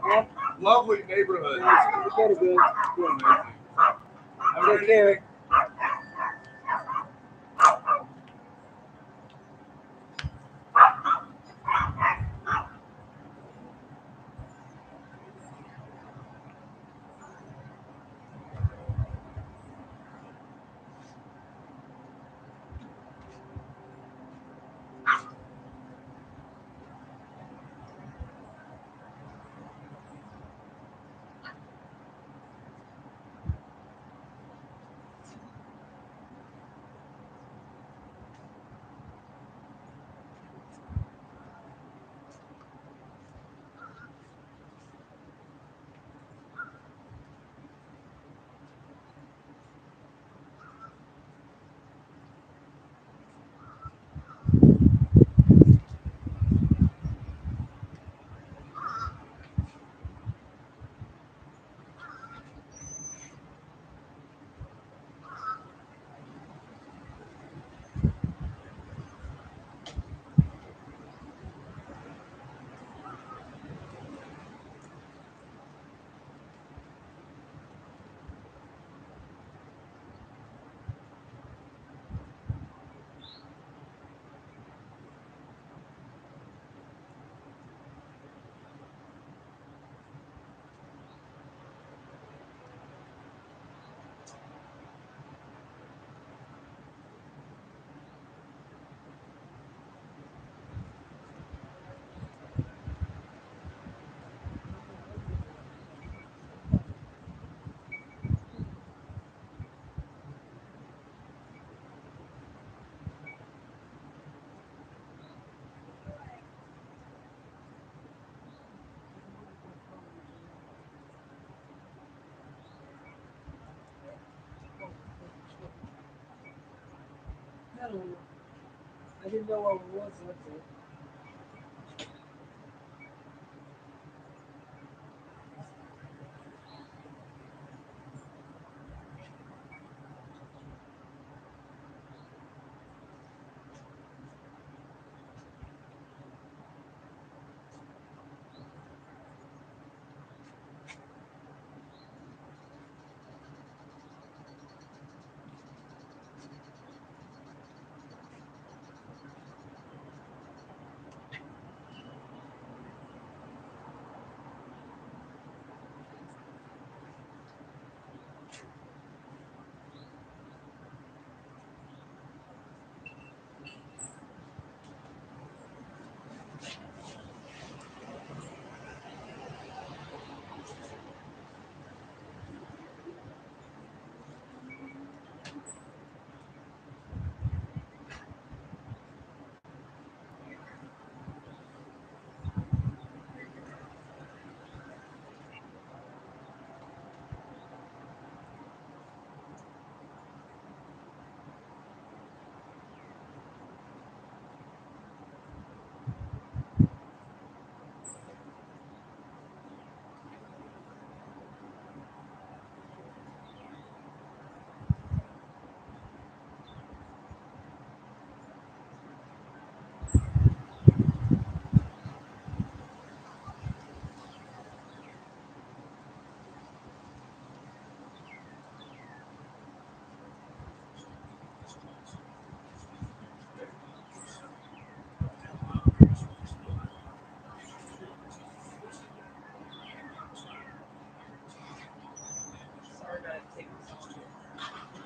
Yeah. Lovely neighborhood. It's very good. Yeah. Have a Take great care. evening. I don't know. I didn't know what it was. That's it.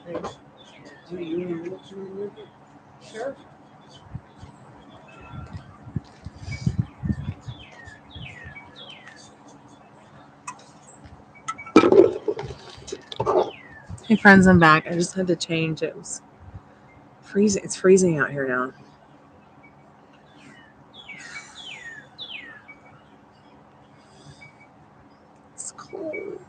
Hey, do you want to look at it? Sure. Hey friends, I'm back. I just had to change. It was freezing. It's freezing out here now. It's cold.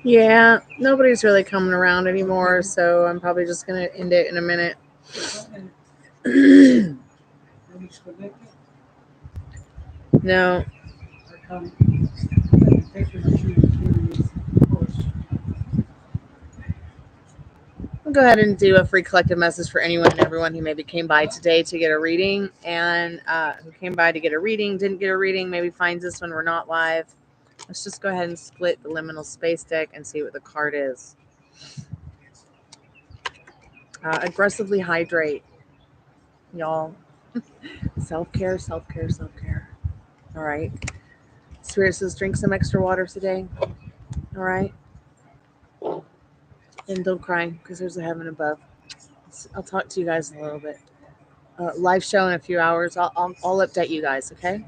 Yeah, nobody's really coming around anymore, so I'm probably just going to end it in a minute. No. I'll go ahead and do a free collective message for anyone and everyone who maybe came by today to get a reading, and who came by to get a reading, didn't get a reading, maybe finds us when we're not live. Let's just go ahead and split the liminal space deck and see what the card is. Aggressively hydrate, y'all. Self-care, self-care, self-care. All right. Spirit says drink some extra water today. All right. And don't cry because there's a heaven above. I'll talk to you guys in a little bit. Live show in a few hours. I'll update you guys, okay?